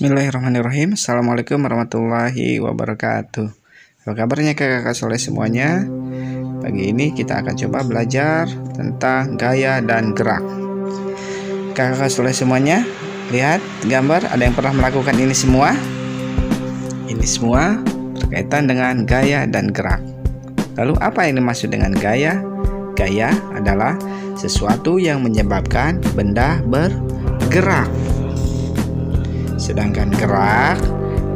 Bismillahirrahmanirrahim. Assalamualaikum warahmatullahi wabarakatuh. Apa kabarnya kakak soleh semuanya? Pagi ini kita akan coba belajar tentang gaya dan gerak. Kakak soleh semuanya, lihat gambar, ada yang pernah melakukan ini semua? Ini semua berkaitan dengan gaya dan gerak. Lalu apa yang dimaksud dengan gaya? Gaya adalah sesuatu yang menyebabkan benda bergerak. Sedangkan gerak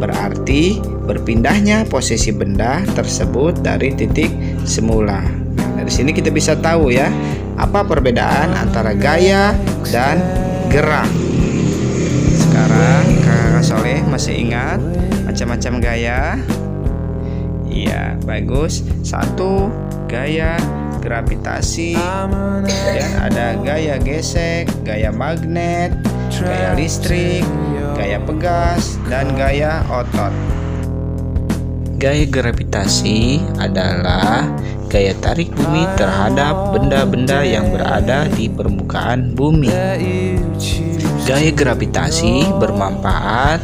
berarti berpindahnya posisi benda tersebut dari titik semula. Dari sini kita bisa tahu ya, apa perbedaan antara gaya dan gerak. Sekarang kakak soleh masih ingat macam-macam gaya? Iya, bagus. Satu, gaya gravitasi, kemudian ada gaya gesek, gaya magnet, gaya listrik, gaya pegas, dan gaya otot. Gaya gravitasi adalah gaya tarik bumi terhadap benda-benda yang berada di permukaan bumi. Gaya gravitasi bermanfaat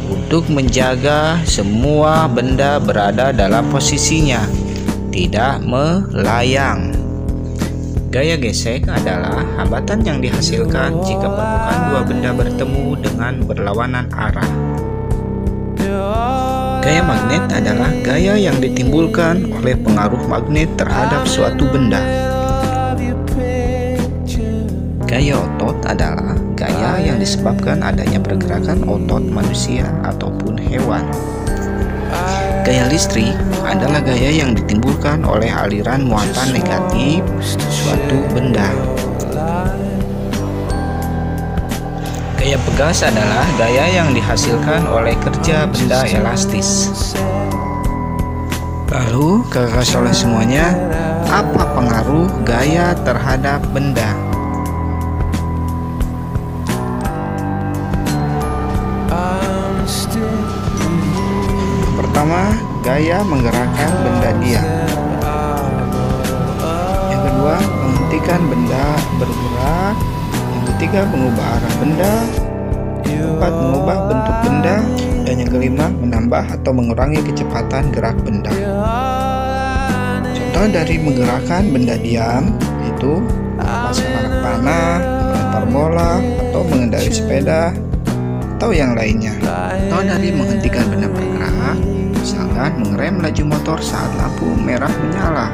untuk menjaga semua benda berada dalam posisinya, tidak melayang. Gaya gesek adalah hambatan yang dihasilkan jika permukaan dua benda bertemu dengan berlawanan arah. Gaya magnet adalah gaya yang ditimbulkan oleh pengaruh magnet terhadap suatu benda. Gaya otot adalah gaya yang disebabkan adanya pergerakan otot manusia ataupun hewan. Gaya listrik adalah gaya yang ditimbulkan oleh aliran muatan negatif suatu benda. Gaya pegas adalah gaya yang dihasilkan oleh kerja benda elastis. Lalu kakak soleh semuanya, apa pengaruh gaya terhadap benda? Pertama, gaya menggerakkan benda diam. Yang kedua, menghentikan benda bergerak. Yang ketiga, mengubah arah benda. Yang keempat, mengubah bentuk benda. Dan yang kelima, menambah atau mengurangi kecepatan gerak benda. Contoh dari menggerakkan benda diam itu melepaskan anak panah, melempar bola, atau mengendarai sepeda, atau yang lainnya. Atau dari menghentikan benda bergerak, misalkan mengerem laju motor saat lampu merah menyala,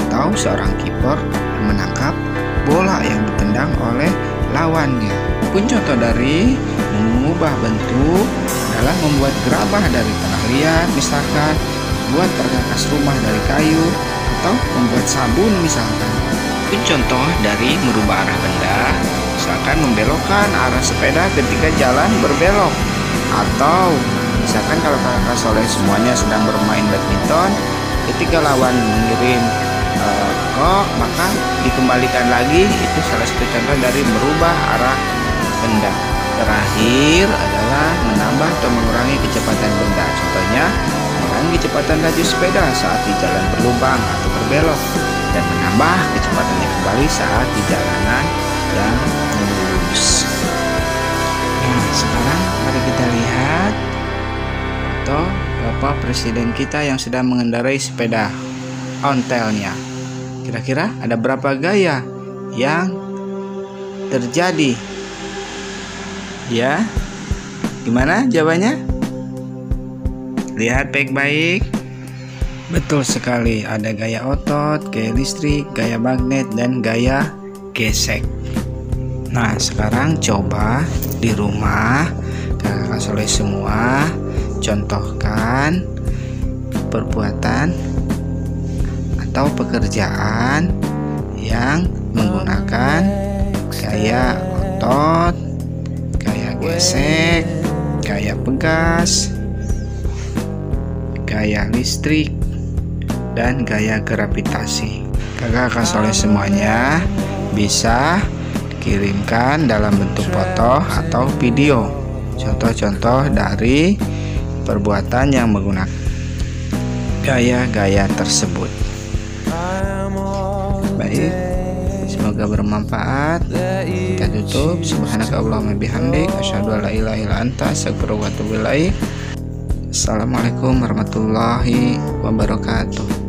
atau seorang kiper menangkap bola yang ditendang oleh lawannya. Pun contoh dari mengubah bentuk adalah membuat gerabah dari tanah liat, misalkan membuat perkakas rumah dari kayu, atau membuat sabun misalkan. Pun contoh dari merubah arah benda, misalkan membelokkan arah sepeda ketika jalan berbelok, atau misalkan kalau kakak soleh semuanya sedang bermain badminton, ketika lawan mengirim kok, maka dikembalikan lagi. Itu salah satu contoh dari merubah arah benda. Terakhir adalah menambah atau mengurangi kecepatan benda. Contohnya mengurangi kecepatan laju sepeda saat di jalan berlubang atau berbelok, dan menambah kecepatannya kembali saat di jalanan yang mulus. Nah, sekarang mari kita lihat foto Bapak Presiden kita yang sedang mengendarai sepeda ontelnya. Kira-kira ada berapa gaya yang terjadi? Ya, gimana jawabannya? Lihat baik-baik. Betul sekali, ada gaya otot, gaya listrik, gaya magnet, dan gaya gesek. Nah, sekarang coba di rumah kakak soleh semua contohkan perbuatan atau pekerjaan yang menggunakan gaya otot, gaya gesek, gaya pegas, gaya listrik, dan gaya gravitasi. Kakak soleh semuanya bisa kirimkan dalam bentuk foto atau video contoh-contoh dari perbuatan yang menggunakan gaya-gaya tersebut. Baik, semoga semoga bermanfaat. Kita tutup. Subhanakallahumma bihamdik, asyhadu an la ilaha illa anta, astaghfiruka wa atubu ilaik. Assalamualaikum warahmatullahi wabarakatuh.